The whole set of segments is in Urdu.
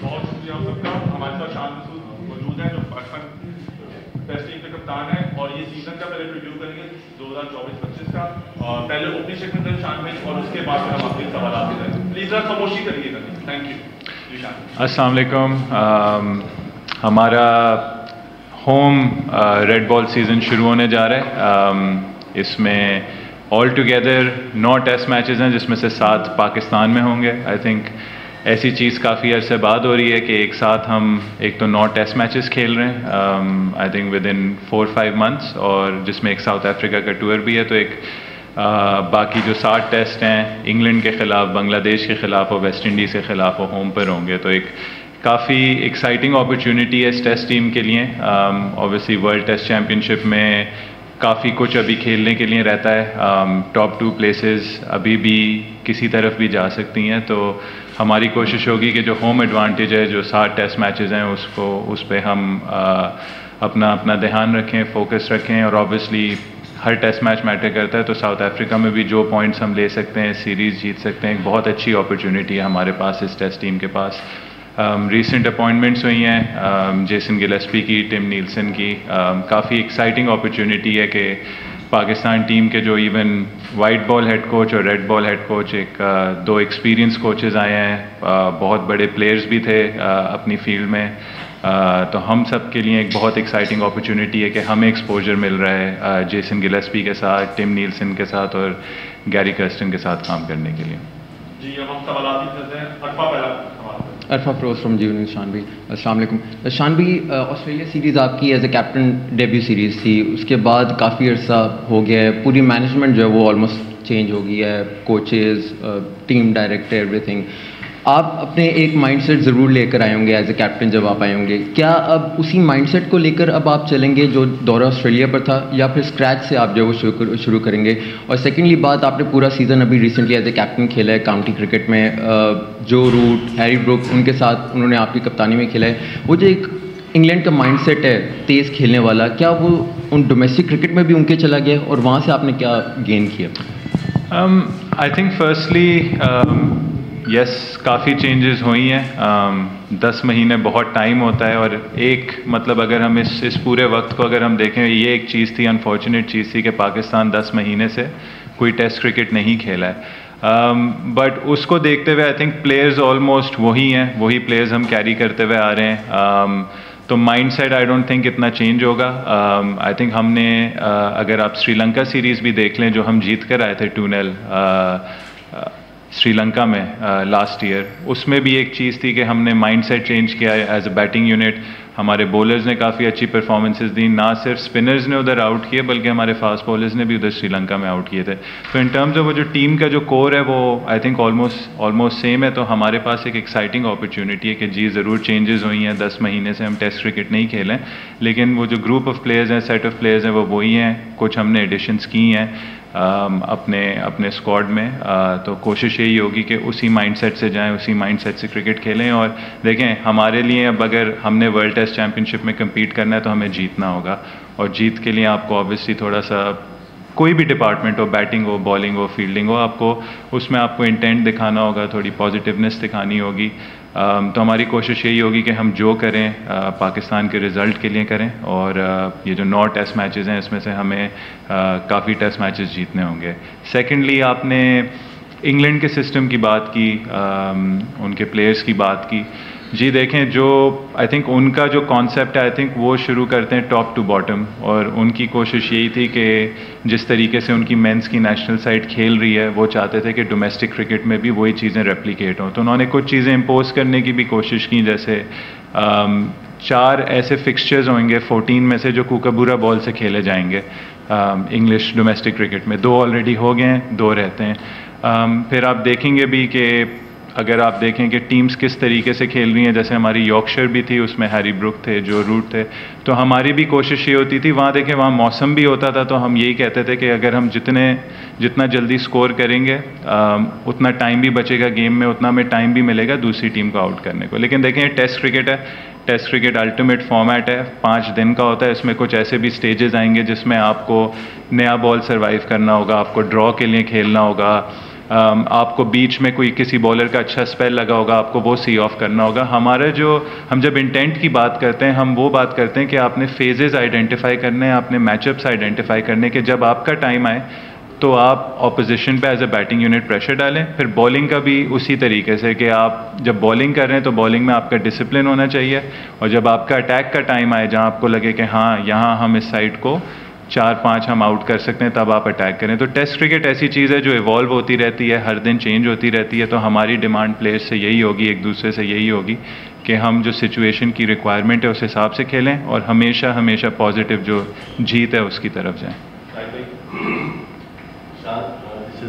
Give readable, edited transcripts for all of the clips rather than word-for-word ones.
بہت شکریہ آپ سب کا. ہمارے ساتھ شان مسعود موجود ہیں جو پاکستان ٹیسٹ ٹیم کے کپتان ہیں, اور یہ سیزن کا پہلے ریویو کریں گے 2024-25 کا. اور پہلے اوپننگ سیگمنٹ کریں شان بھائی, اور اس کے بعد پھر ہم آخری سوالات لے رہے ہیں. پلیز ذرا خاموشی کریے گا. Thank you. السلام علیکم. ہمارا ہوم ریڈ بال سیزن شروع ہونے جا رہا ہے. اس میں آل ٹوگیدر 9 ٹیسٹ میچز ہیں, جس میں سے 7 پاکستان میں ہوں گے. آئی تھنک ایسی چیز کافی عرصے بعد ہو رہی ہے کہ ایک ساتھ ہم ایک تو 9 ٹیسٹ میچز کھیل رہے ہیں, I think with in 4-5 months, اور جس میں ایک ساؤتھ افریقہ کا ٹور بھی ہے. تو ایک باقی جو 60 ٹیسٹ ہیں انگلینڈ کے خلاف, بنگلہ دیش کے خلاف اور ویسٹ انڈیز کے خلاف وہ ہوم پر ہوں گے. تو ایک کافی ایکسائٹنگ اپرچونٹی ہے اس ٹیسٹ ٹیم کے لیے. Obviously world test championship میں کافی کچھ ابھی کھیلنے کے لیے رہتا ہے. ٹاپ 2 پلیسز ابھی بھی کسی طرف بھی جا سکتی ہیں. تو ہماری کوشش ہوگی کہ جو ہوم ایڈوانٹیج ہے, جو 60 ٹیسٹ میچز ہیں, اس پہ ہم اپنا دھیان رکھیں, فوکس رکھیں. اور اوبویسلی ہر ٹیسٹ میچ میٹر کرتا ہے. تو ساؤتھ افریقہ میں بھی جو پوائنٹس ہم لے سکتے ہیں, سیریز جیت سکتے ہیں, ایک بہت اچھی اپرچونٹی ہے ہمارے پاس اس ٹیسٹ ٹیم کے پاس. ریسنٹ اپوائنٹمنٹس ہوئی ہیں جیسن گلیسپی کی, ٹم نیلسن کی. کافی ایکسائٹنگ اپرچونٹی ہے کہ پاکستان ٹیم کے جو even white ball head coach اور red ball head coach, 2 experience coaches آئے ہیں, بہت بڑے پلیئرز بھی تھے اپنی فیلڈ میں. تو ہم سب کے لیے ایک بہت ایکسائٹنگ اپرچونٹی ہے کہ ہمیں ایکسپوجر مل رہا ہے جیسن گلیسپی کے ساتھ, ٹم نیلسن کے ساتھ اور گیری کرسٹن کے ساتھ کام کرنے کے لیے. جی اب ہم سوالات ہی کرتے ہیں. عرفہ پہلا سوال. عرفہ فروز فرام جیو نیوز. شان بھائی السلام علیکم. شان بھائی, آسٹریلیا سیریز آپ کی as a captain debut series تھی, اس کے بعد کافی عرصہ ہو گیا ہے, پوری مینجمنٹ جو ہے وہ آلموسٹ چینج ہو گئی ہے, coaches, team director, every thing. آپ اپنے ایک مائنڈ سیٹ ضرور لے کر آئے ہوں گے ایز اے کیپٹن جب آپ آئے ہوں گے. کیا اب اسی مائنڈ سیٹ کو لے کر اب آپ چلیں گے جو دورہ آسٹریلیا پر تھا, یا پھر اسکریچ سے آپ جو ہے وہ شروع کریں گے؟ اور سیکنڈلی بات, آپ نے پورا سیزن ابھی ریسنٹلی ایز اے کیپٹن کھیلا ہے کاؤنٹی کرکٹ میں, جو روٹ, ہیری بروک, ان کے ساتھ انہوں نے آپ کی کپتانی میں کھیلا ہے. وہ جو ایک انگلینڈ کا مائنڈ سیٹ ہے تیز کھیلنے والا, کیا وہ ان ڈومیسٹک کرکٹ میں بھی ان کے چلا گیا, اور وہاں سے آپ نے کیا گین کیا؟ I think firstly yes, coffee changes ہوئی ہیں. 10 مہینے بہت ٹائم ہوتا ہے, اور ایک مطلب اگر ہم اس پورے وقت کو اگر ہم دیکھیں, یہ ایک چیز تھی, انفارچونیٹ چیز تھی کہ پاکستان 10 مہینے سے کوئی ٹیسٹ کرکٹ نہیں کھیلا ہے. بٹ اس کو دیکھتے ہوئے آئی تھنک پلیئرز آلموسٹ وہی ہیں, وہی پلیئرز ہم کیری کرتے ہوئے آ رہے ہیں. تو mindset I don't think اتنا چینج ہوگا. آئی تھنک ہم نے اگر آپ سری لنکا سیریز بھی دیکھ لیں جو ہم جیت کر آئے تھے 2-0 سری لنکا میں لاسٹ ایئر, اس میں بھی ایک چیز تھی کہ ہم نے مائنڈ سیٹ چینج کیا ہے ایز اے بیٹنگ یونٹ. ہمارے بولرز نے کافی اچھی پرفارمنسز دی, نہ صرف اسپنرز نے ادھر آؤٹ کیے بلکہ ہمارے فاسٹ بولرز نے بھی ادھر سری لنکا میں آؤٹ کیے تھے. تو ان ٹرمز آف وہ جو ٹیم کا جو کور ہے وہ آئی تھنک آلموسٹ سیم ہے. تو ہمارے پاس ایک ایکسائٹنگ اپرچونٹی ہے کہ جی ضرور چینجز ہوئی ہیں, 10 مہینے سے ہم ٹیسٹ کرکٹ نہیں کھیلیں, لیکن وہ جو گروپ آف پلیئرز ہیں, سیٹ آف پلیئرز ہیں, وہ وہی ہیں. کچھ ہم نے ایڈیشنس کی ہیں اپنے اسکواڈ میں. تو کوشش یہی ہوگی کہ اسی مائنڈ سیٹ سے جائیں, اسی مائنڈ سیٹ سے کرکٹ کھیلیں. اور دیکھیں ہمارے لیے اب اگر ہم نے ورلڈ ٹیسٹ چیمپئن شپ میں کمپیٹ کرنا ہے تو ہمیں جیتنا ہوگا, اور جیت کے لیے آپ کو آبویسلی تھوڑا سا کوئی بھی ڈپارٹمنٹ ہو, بیٹنگ ہو, بالنگ ہو, فیلڈنگ ہو, آپ کو اس میں آپ کو انٹینٹ دکھانا ہوگا, تھوڑی پازیٹیونیس دکھانی ہوگی. تو ہماری کوشش یہی ہوگی کہ ہم جو کریں پاکستان کے رزلٹ کے لیے کریں. اور یہ جو 9 ٹیسٹ میچز ہیں اس میں سے ہمیں کافی ٹیسٹ میچز جیتنے ہوں گے. سیکنڈلی آپ نے انگلینڈ کے سسٹم کی بات کی, ان کے پلیئرز کی بات کی. جی دیکھیں, جو آئی تھنک ان کا جو کانسیپٹ ہے, آئی تھنک وہ شروع کرتے ہیں ٹاپ ٹو باٹم, اور ان کی کوشش یہی تھی کہ جس طریقے سے ان کی مینس کی نیشنل سائڈ کھیل رہی ہے, وہ چاہتے تھے کہ ڈومیسٹک کرکٹ میں بھی وہی چیزیں ریپلیکیٹ ہوں. تو انہوں نے کچھ چیزیں امپوز کرنے کی بھی کوشش کی, جیسے 4 ایسے فکسچرز ہوئیں گے 14 میں سے جو کوکابورا بال سے کھیلے جائیں گے انگلش ڈومیسٹک کرکٹ میں. 2 آلریڈی ہو گئے ہیں, 2 رہتے ہیں. پھر آپ دیکھیں گے بھی کہ اگر آپ دیکھیں کہ ٹیمز کس طریقے سے کھیل رہی ہیں, جیسے ہماری یارکشائر بھی تھی, اس میں ہیری بروک تھے, جو روٹ تھے. تو ہماری بھی کوشش یہ ہوتی تھی, وہاں دیکھیں وہاں موسم بھی ہوتا تھا, تو ہم یہی کہتے تھے کہ اگر ہم جتنا جلدی سکور کریں گے اتنا ٹائم بھی بچے گا گیم میں, اتنا ہمیں ٹائم بھی ملے گا دوسری ٹیم کو آؤٹ کرنے کو. لیکن دیکھیں ٹیسٹ کرکٹ ہے, ٹیسٹ کرکٹ الٹیمیٹ فارمیٹ ہے, 5 دن کا ہوتا ہے. اس میں کچھ ایسے بھی سٹیجز آئیں گے جس میں آپ کو نیا بال سروائیو کرنا ہوگا, آپ کو ڈرا کے لیے کھیلنا ہوگا, آپ کو بیچ میں کوئی کسی بولر کا اچھا اسپیل لگا ہوگا, آپ کو وہ سی آف کرنا ہوگا. ہم جب انٹینٹ کی بات کرتے ہیں, ہم وہ بات کرتے ہیں کہ آپ نے فیزز آئیڈینٹیفائی کرنے ہیں, آپ نے میچ اپس آئیڈینٹیفائی کرنے کہ جب آپ کا ٹائم آئے تو آپ اپوزیشن پہ as a batting unit pressure ڈالیں. پھر بالنگ کا بھی اسی طریقے سے کہ آپ جب بالنگ کر رہے ہیں تو بالنگ میں آپ کا ڈسپلن ہونا چاہیے, اور جب آپ کا اٹیک کا ٹائم آئے جہاں آپ کو لگے کہ ہاں یہاں ہم اس سائڈ کو 4-5 ہم آؤٹ کر سکتے ہیں, تب آپ اٹیک کریں. تو ٹیسٹ کرکٹ ایسی چیز ہے جو ایوالو ہوتی رہتی ہے, ہر دن چینج ہوتی رہتی ہے. تو ہماری ڈیمانڈ پلیئرز سے یہی ہوگی, ایک دوسرے سے یہی ہوگی کہ ہم جو سچویشن کی ریکوائرمنٹ ہے اس حساب سے کھیلیں, اور ہمیشہ پازیٹیو جو جیت ہے اس کی طرف جائیں.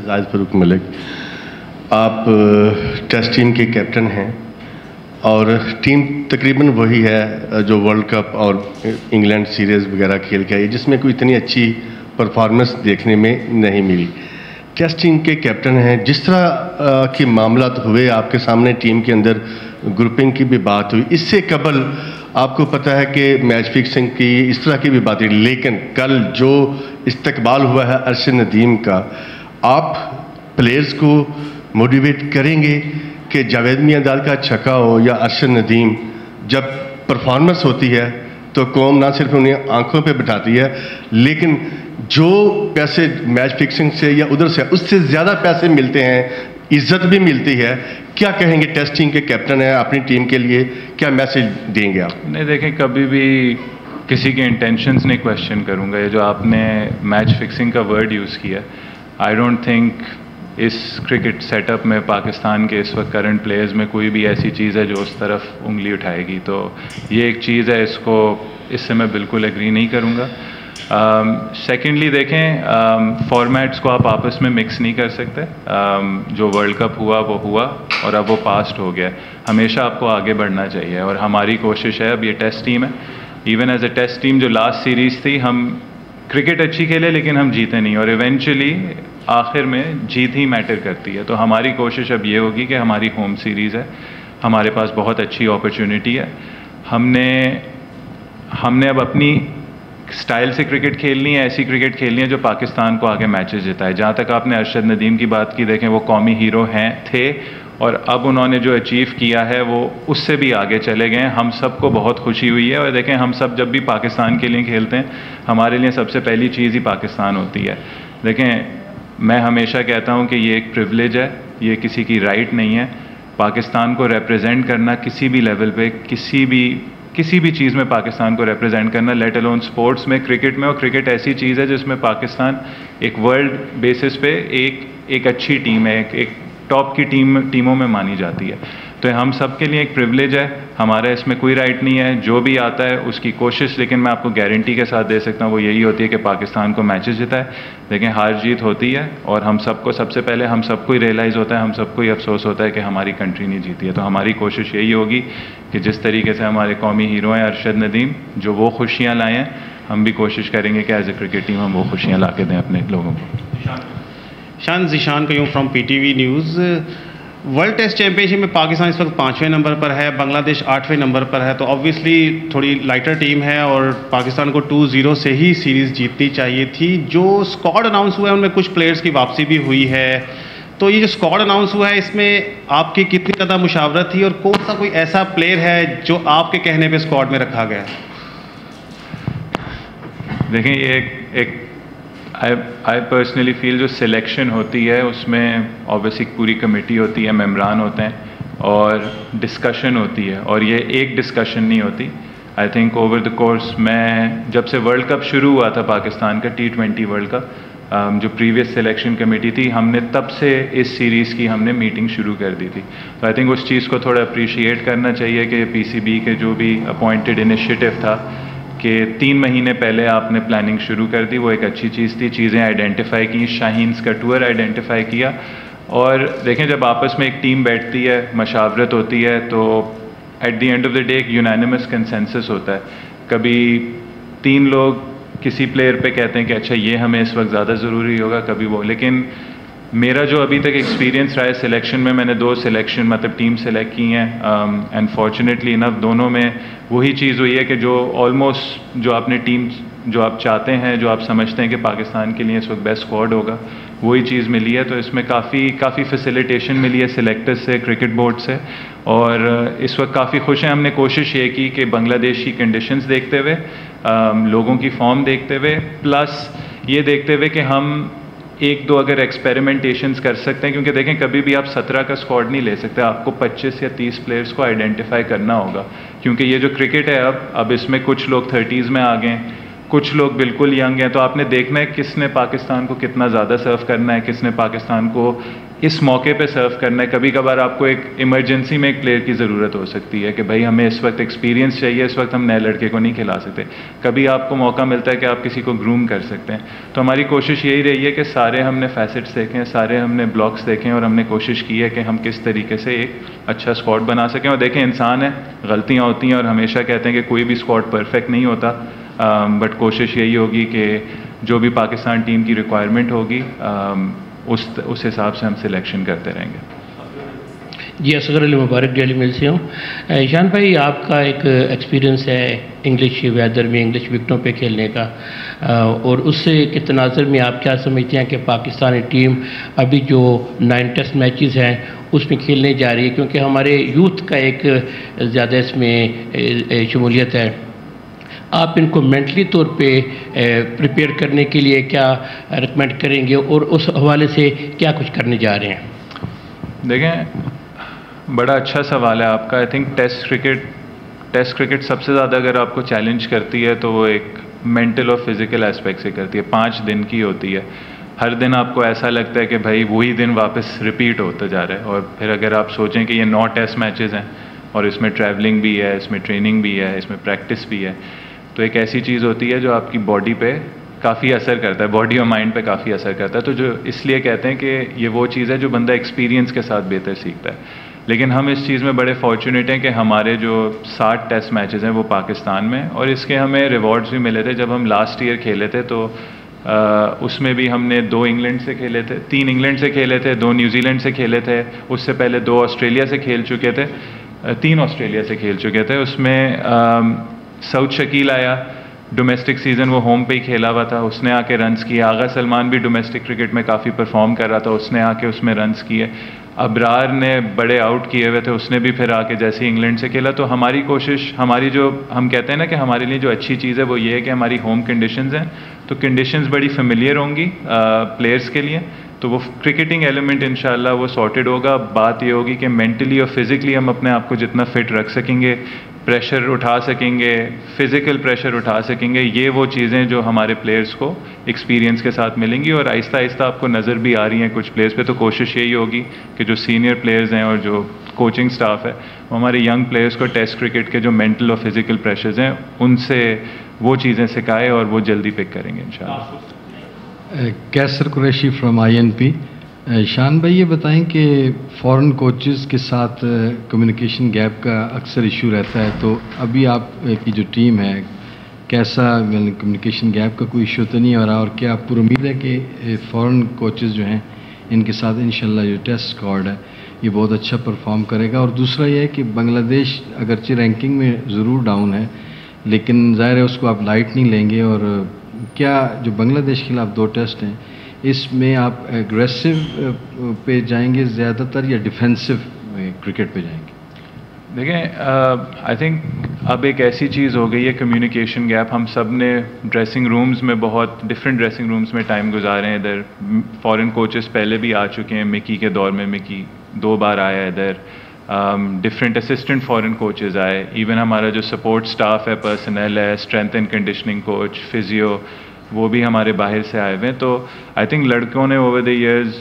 زاہد فاروق ملک, آپ ٹیسٹ ٹیم کے کیپٹن ہیں اور ٹیم تقریباً وہی ہے جو ورلڈ کپ اور انگلینڈ سیریز وغیرہ کھیل کے آئی, جس میں کوئی اتنی اچھی پرفارمنس دیکھنے میں نہیں ملی. ٹیسٹ ٹیم کے کیپٹن ہیں, جس طرح کے معاملات ہوئے آپ کے سامنے, ٹیم کے اندر گروپنگ کی بھی بات ہوئی, اس سے قبل آپ کو پتہ ہے کہ میچ فکسنگ کی اس طرح کی بھی بات ہوئی, لیکن کل جو استقبال ہوا ہے ارشد ندیم کا, آپ پلیئرز کو موٹیویٹ کریں گے کہ جاوید میاں کا چھکا ہو یا ارشد ندیم, جب پرفارمنس ہوتی ہے تو قوم نہ صرف انہیں آنکھوں پہ بٹھاتی ہے, لیکن جو پیسے میچ فکسنگ سے یا ادھر سے اس سے زیادہ پیسے ملتے ہیں, عزت بھی ملتی ہے. کیا کہیں گے, ٹیسٹ ٹیم کے کیپٹن ہیں, اپنی ٹیم کے لیے کیا میسج دیں گے آپ؟ نہیں دیکھیں, کبھی بھی کسی کے انٹینشنز نہیں کویشچن کروں گا. یہ جو آپ نے میچ فکسنگ کا ورڈ یوز کیا, آئی ڈونٹ تھنک اس کرکٹ سیٹ اپ میں پاکستان کے اس وقت کرنٹ پلیئرز میں کوئی بھی ایسی چیز ہے جو اس طرف انگلی اٹھائے گی. تو یہ ایک چیز ہے, اس سے میں بالکل ایگری نہیں کروں گا. سیکنڈلی دیکھیں, فارمیٹس کو آپ آپس میں مکس نہیں کر سکتے. جو ورلڈ کپ ہوا وہ ہوا اور اب وہ پاسٹ ہو گیا. ہمیشہ آپ کو آگے بڑھنا چاہیے, اور ہماری کوشش ہے, اب یہ ٹیسٹ ٹیم ہے, even as a test team جو لاسٹ سیریز تھی, ہم کرکٹ اچھی کھیلے لیکن ہم جیتے نہیں, اور ایونچولی آخر میں جیت ہی میٹر کرتی ہے. تو ہماری کوشش اب یہ ہوگی کہ ہماری ہوم سیریز ہے, ہمارے پاس بہت اچھی اپرچونٹی ہے, ہم نے اب اپنی سٹائل سے کرکٹ کھیلنی ہے, ایسی کرکٹ کھیلنی ہے جو پاکستان کو آگے میچز جتائے. جہاں تک آپ نے ارشد ندیم کی بات کی, دیکھیں وہ قومی ہیرو تھے, اور اب انہوں نے جو اچیو کیا ہے وہ اس سے بھی آگے چلے گئے ہیں. ہم سب کو بہت خوشی ہوئی ہے, اور دیکھیں ہم سب جب بھی پاکستان کے لیے کھیلتے ہیں, ہمارے لیے سب سے پہلی چیز ہی پاکستان ہوتی ہے. دیکھیں میں ہمیشہ کہتا ہوں کہ یہ ایک پریولیج ہے, یہ کسی کی رائٹ نہیں ہے. پاکستان کو ریپرزینٹ کرنا کسی بھی لیول پہ, کسی بھی چیز میں پاکستان کو ریپرزینٹ کرنا, لیٹ الون سپورٹس میں, کرکٹ میں. اور کرکٹ ایسی چیز ہے جس میں پاکستان ایک ورلڈ بیسس پہ ایک اچھی ٹیم ہے, ایک ٹاپ کی ٹیموں میں مانی جاتی ہے. تو ہم سب کے لیے ایک پریولیج ہے, ہمارا اس میں کوئی رائٹ نہیں ہے. جو بھی آتا ہے اس کی کوشش, لیکن میں آپ کو گارنٹی کے ساتھ دے سکتا ہوں وہ یہی ہوتی ہے کہ پاکستان کو میچز جتائے. لیکن ہار جیت ہوتی ہے, اور ہم سب کو سب سے پہلے ہم سب کو ہی ریئلائز ہوتا ہے, ہم سب کو ہی افسوس ہوتا ہے کہ ہماری کنٹری نہیں جیتی ہے. تو ہماری کوشش یہی ہوگی کہ جس طریقے سے ہمارے قومی ہیرو ہیں ارشد ندیم, جو وہ خوشیاں لائے ہیں, ہم بھی کوشش کریں گے کہ ایز اے کرکٹ ٹیم ہم وہ خوشیاں لا کے دیں اپنے لوگوں کو. Zeeshan Qayyum from PTV news. World test championship میں پاکستان اس وقت 5ویں نمبر پر ہے, بنگلہ دیش 8ویں نمبر پر ہے. تو آبویسلی تھوڑی لائٹر ٹیم ہے, اور پاکستان کو 2-0 سے ہی سیریز جیتنی چاہیے تھی. جو اسکواڈ اناؤنس ہوا ہے ان میں کچھ پلیئرز کی واپسی بھی ہوئی ہے. تو یہ جو اسکواڈ اناؤنس ہوا ہے اس میں آپ کی کتنی زیادہ مشاورت تھی, اور کون سا کوئی ایسا پلیئر ہے جو آپ کے کہنے پہ اسکواڈ میں رکھا گیا؟ دیکھیں یہ آئی پرسنلی فیل جو سلیکشن ہوتی ہے اس میں اوبیسلی پوری کمیٹی ہوتی ہے, ممبران ہوتے ہیں, اور ڈسکشن ہوتی ہے, اور یہ ایک ڈسکشن نہیں ہوتی. I think over the course, میں جب سے ورلڈ کپ شروع ہوا تھا پاکستان کا T20 ورلڈ کپ, جو پریویس سلیکشن کمیٹی تھی, ہم نے تب سے اس سیریز کی ہم نے میٹنگ شروع کر دی تھی. تو آئی تھنک اس چیز کو تھوڑا اپریشیٹ کرنا چاہیے کہ PCB کے جو بھی اپوائنٹڈ انیشیٹو تھا کہ 3 مہینے پہلے آپ نے پلاننگ شروع کر دی, وہ ایک اچھی چیز تھی. چیزیں آئیڈینٹیفائی کی, شاہینز کا ٹور آئیڈینٹیفائی کیا. اور دیکھیں جب آپس میں ایک ٹیم بیٹھتی ہے, مشاورت ہوتی ہے, تو at the end of the day ایک یونانیمس کنسنسس ہوتا ہے. کبھی 3 لوگ کسی پلیئر پہ کہتے ہیں کہ اچھا یہ ہمیں اس وقت زیادہ ضروری ہوگا, کبھی وہ. لیکن میرا جو ابھی تک ایکسپیرینس رہا ہے سلیکشن میں نے 2 سلیکشن مطلب ٹیم سلیکٹ کی ہیں, اینڈ فارچونیٹلی انف دونوں میں وہی چیز ہوئی ہے کہ جو آلموسٹ جو آپ نے ٹیم جو آپ چاہتے ہیں, جو آپ سمجھتے ہیں کہ پاکستان کے لیے اس وقت بیسٹ اسکواڈ ہوگا, وہی چیز ملی ہے. تو اس میں کافی فیسیلیٹیشن ملی ہے سلیکٹر سے, کرکٹ بورڈ سے, اور اس وقت کافی خوش ہیں. ہم نے کوشش یہ کی کہ بنگلہ دیش کی کنڈیشنز دیکھتے ہوئے, لوگوں کی فارم دیکھتے ہوئے, پلس یہ دیکھتے ہوئے کہ ہم ایک دو اگر ایکسپیریمنٹیشنز کر سکتے ہیں, کیونکہ دیکھیں کبھی بھی آپ 17 کا اسکواڈ نہیں لے سکتے, آپ کو 25 یا 30 پلیئرس کو آئیڈینٹیفائی کرنا ہوگا. کیونکہ یہ جو کرکٹ ہے اب اس میں کچھ لوگ 30s میں آ گئے, کچھ لوگ بالکل ینگ ہیں. تو آپ نے دیکھنا ہے کس نے پاکستان کو کتنا زیادہ سرو کرنا ہے, کس نے پاکستان کو اس موقع پہ سرو کرنا ہے. کبھی کبھار آپ کو ایک ایمرجنسی میں ایک پلیئر کی ضرورت ہو سکتی ہے کہ بھائی ہمیں اس وقت ایکسپیرینس چاہیے, اس وقت ہم نئے لڑکے کو نہیں کھلا سکتے. کبھی آپ کو موقع ملتا ہے کہ آپ کسی کو گروم کر سکتے ہیں. تو ہماری کوشش یہی رہی ہے کہ سارے ہم نے فیسٹس دیکھیں, سارے ہم نے بلاکس دیکھیں, اور ہم نے کوشش کی ہے کہ ہم کس طریقے سے ایک اچھا اسکواڈ بنا سکیں. اور دیکھیں انسان ہے, غلطیاں ہوتی ہیں, اور ہمیشہ کہتے ہیں کہ کوئی بھی اسکواڈ پرفیکٹ نہیں ہوتا, بٹ کوشش یہی ہوگی کہ جو بھی پاکستان ٹیم کی ریکوائرمنٹ ہوگی اس حساب سے ہم سلیکشن کرتے رہیں گے. جی اصغر علی مبارک ڈیلی میل سے ہوں. ایشان بھائی, آپ کا ایک ایکسپیرینس ہے انگلش ویدر میں انگلش وکٹوں پہ کھیلنے کا, اور اس سے کے تناظر میں آپ کیا سمجھتے ہیں کہ پاکستانی ٹیم ابھی جو 9 ٹیسٹ میچز ہیں اس میں کھیلنے جا رہی ہے, کیونکہ ہمارے یوتھ کا ایک زیادہ اس میں شمولیت ہے, آپ ان کو مینٹلی طور پہ پریپیئر کرنے کے لیے کیا ریکمینڈ کریں گے, اور اس حوالے سے کیا کچھ کرنے جا رہے ہیں؟ دیکھیں, بڑا اچھا سوال ہے آپ کا. آئی تھنک ٹیسٹ کرکٹ سب سے زیادہ اگر آپ کو چیلنج کرتی ہے تو وہ ایک مینٹل اور فزیکل اسپیکٹ سے کرتی ہے. 5 دن کی ہوتی ہے, ہر دن آپ کو ایسا لگتا ہے کہ بھائی وہی دن واپس ریپیٹ ہوتا جا رہا ہے. اور پھر اگر آپ سوچیں کہ یہ 9 ٹیسٹ میچز ہیں, اور اس میں ٹریولنگ بھی ہے, اس میں ٹریننگ بھی ہے, اس میں پریکٹس بھی ہے, تو ایک ایسی چیز ہوتی ہے جو آپ کی باڈی پہ کافی اثر کرتا ہے, باڈی اور مائنڈ پہ کافی اثر کرتا ہے. تو جو اس لیے کہتے ہیں کہ یہ وہ چیز ہے جو بندہ ایکسپیرینس کے ساتھ بہتر سیکھتا ہے. لیکن ہم اس چیز میں بڑے فارچونیٹ ہیں کہ ہمارے جو 60 ٹیسٹ میچز ہیں وہ پاکستان میں, اور اس کے ہمیں ریوارڈز بھی ملے تھے. جب ہم لاسٹ ایئر کھیلے تھے تو اس میں بھی ہم نے 2 انگلینڈ سے کھیلے تھے, 3 انگلینڈ سے کھیلے تھے, 2 نیوزی لینڈ سے کھیلے تھے, اس سے پہلے 2 آسٹریلیا سے کھیل چکے تھے, 3 آسٹریلیا سے کھیل چکے تھے. اس میں سعود شکیل آیا, ڈومیسٹک سیزن وہ ہوم پہ ہی کھیلا ہوا تھا, اس نے آ کے رنز کیے. آغا سلمان بھی ڈومیسٹک کرکٹ میں کافی پرفارم کر رہا تھا, اس نے آ کے اس میں رنز کیے. ابرار نے بڑے آؤٹ کیے ہوئے تھے, اس نے بھی پھر آ کے جیسے انگلینڈ سے کھیلا. تو ہماری کوشش, ہماری جو ہم کہتے ہیں نا کہ ہمارے لیے جو اچھی چیز ہے وہ یہ ہے کہ ہماری ہوم کنڈیشنز ہیں, تو کنڈیشنز بڑی فیملیئر ہوں گی پلیئرس کے لیے, تو وہ کرکٹنگ ایلیمنٹ انشاءاللہ وہ سارٹیڈ ہوگا. بات یہ ہوگی کہ مینٹلی اور فزیکلی ہم اپنے آپ کو جتنا فٹ رکھ سکیں گے, پریشر اٹھا سکیں گے, فزیکل پریشر اٹھا سکیں گے, یہ وہ چیزیں جو ہمارے پلیئرس کو ایکسپیرینس کے ساتھ ملیں گی. اور آہستہ آہستہ آپ کو نظر بھی آ رہی ہیں کچھ پلیئرس پہ. تو کوشش یہی ہوگی کہ جو سینئر پلیئرز ہیں اور جو کوچنگ سٹاف ہے وہ ہمارے ینگ پلیئرس کو ٹیسٹ کرکٹ کے جو مینٹل اور فزیکل پریشرز ہیں ان سے وہ چیزیں سکھائے, اور وہ جلدی پک کریں گے انشاءاللہ. کیسر قریشی فرام INP. شان بھائی, یہ بتائیں کہ فورن کوچز کے ساتھ کمیونیکیشن گیپ کا اکثر ایشو رہتا ہے, تو ابھی آپ کی جو ٹیم ہے کیسا کمیونیکیشن گیپ کا کوئی ایشو تو نہیں ہو رہا, اور کیا آپ پر امید ہے کہ فورن کوچز جو ہیں ان کے ساتھ انشاءاللہ جو ٹیسٹ اسکواڈ ہے یہ بہت اچھا پرفارم کرے گا؟ اور دوسرا یہ ہے کہ بنگلہ دیش اگرچہ رینکنگ میں ضرور ڈاؤن ہے, لیکن ظاہر ہے اس کو آپ لائٹ نہیں لیں گے, اور کیا جو بنگلہ دیش کے خلاف 2 ٹیسٹ ہیں اس میں آپ ایگریسو پہ جائیں گے زیادہ تر, یا ڈیفینسو کرکٹ پہ جائیں گے؟ دیکھیں, آئی تھنک اب ایک ایسی چیز ہو گئی ہے کمیونیکیشن گیپ. ہم سب نے ڈریسنگ رومز میں بہت ڈفرینٹ ڈریسنگ رومز میں ٹائم گزارے ہیں. ادھر فورن کوچز پہلے بھی آ چکے ہیں, مکی کے دور میں مکی 2 بار آیا ادھر, ڈفرینٹ اسسٹنٹ فورن کوچز آئے, ایون ہمارا جو سپورٹ سٹاف ہے, پرسنل ہے, strength and conditioning coach, physio, وہ بھی ہمارے باہر سے آئے ہوئے ہیں. تو آئی تھنک لڑکوں نے اوور دی ایئرز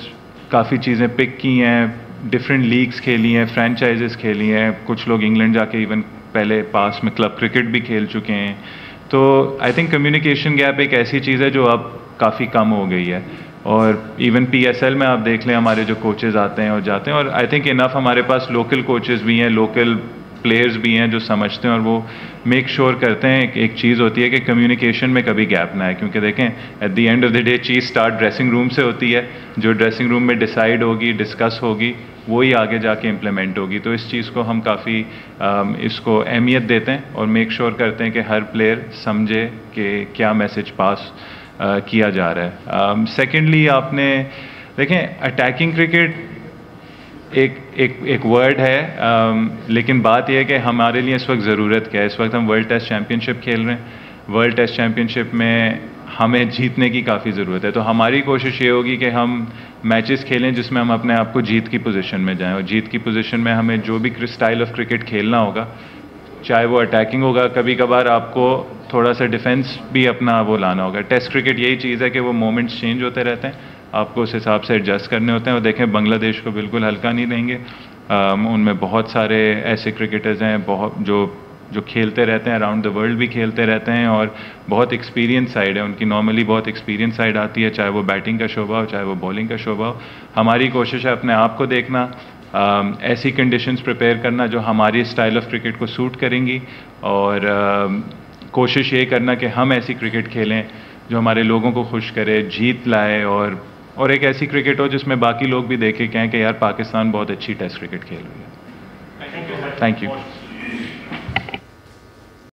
کافی چیزیں پک کی ہیں, ڈفرینٹ لیگس کھیلی ہیں, فرینچائزز کھیلی ہیں, کچھ لوگ انگلینڈ جا کے ایون پہلے پاس میں کلب کرکٹ بھی کھیل چکے ہیں. تو آئی تھنک کمیونیکیشن گیپ ایک ایسی چیز ہے جو اب کافی کم ہو گئی ہے. اور ایون PSL میں آپ دیکھ لیں ہمارے جو کوچز آتے ہیں اور جاتے ہیں, اور آئی تھنک انف ہمارے پاس لوکل کوچز بھی ہیں, لوکل پلیئرز بھی ہیں جو سمجھتے ہیں, اور وہ میک شور کرتے ہیں. ایک چیز ہوتی ہے کہ کمیونیکیشن میں کبھی گیپ نہ آئے, کیونکہ دیکھیں at the end of the day چیز اسٹارٹ ڈریسنگ روم سے ہوتی ہے. جو ڈریسنگ روم میں ڈیسائیڈ ہوگی, ڈسکس ہوگی, وہی آگے جا کے امپلیمنٹ ہوگی. تو اس چیز کو ہم کافی اس کو اہمیت دیتے ہیں اور میک شور کرتے ہیں کہ ہر پلیئر سمجھے کہ کیا میسج پاس کیا جا رہا ہے. سیکنڈلی آپ نے دیکھیں اٹیکنگ کرکٹ ایک ورڈ ہے, لیکن بات یہ ہے کہ ہمارے لیے اس وقت ضرورت کیا ہے. اس وقت ہم ورلڈ ٹیسٹ چیمپئن شپ کھیل رہے ہیں. ورلڈ ٹیسٹ چیمپئن شپ میں ہمیں جیتنے کی کافی ضرورت ہے. تو ہماری کوشش یہ ہوگی کہ ہم میچز کھیلیں جس میں ہم اپنے آپ کو جیت کی پوزیشن میں جائیں, اور جیت کی پوزیشن میں ہمیں جو بھی اسٹائل آف کرکٹ کھیلنا ہوگا, چاہے وہ اٹیکنگ ہوگا, کبھی کبھار آپ کو تھوڑا سا ڈیفینس بھی اپنا وہ لانا ہوگا. ٹیسٹ کرکٹ یہی چیز ہے کہ وہ مومنٹس چینج ہوتے رہتے ہیں, آپ کو اس حساب سے ایڈجسٹ کرنے ہوتے ہیں. اور دیکھیں بنگلہ دیش کو بالکل ہلکا نہیں لیں گے. ان میں بہت سارے ایسے کرکٹرز ہیں جو کھیلتے رہتے ہیں, اراؤنڈ دا ورلڈ بھی کھیلتے رہتے ہیں, اور بہت ایکسپیرینس سائڈ ہے ان کی. نارملی بہت ایکسپیرینس سائڈ آتی ہے, چاہے وہ بیٹنگ کا شعبہ ہو چاہے وہ بالنگ کا شعبہ ہو. ہماری کوشش ہے اپنے آپ کو دیکھنا, ایسی کنڈیشنز پریپیئر کرنا جو ہماری اسٹائل آف کرکٹ کو سوٹ کریں گی, اور کوشش یہ کرنا کہ ہم ایسی کرکٹ کھیلیں جو ہمارے لوگوں کو خوش کرے, جیت لائے, اور ایک ایسی کرکٹ ہو جس میں باقی لوگ بھی دیکھیں کہیں کہ یار پاکستان بہت اچھی ٹیسٹ کرکٹ کھیل رہی ہے. Thank you.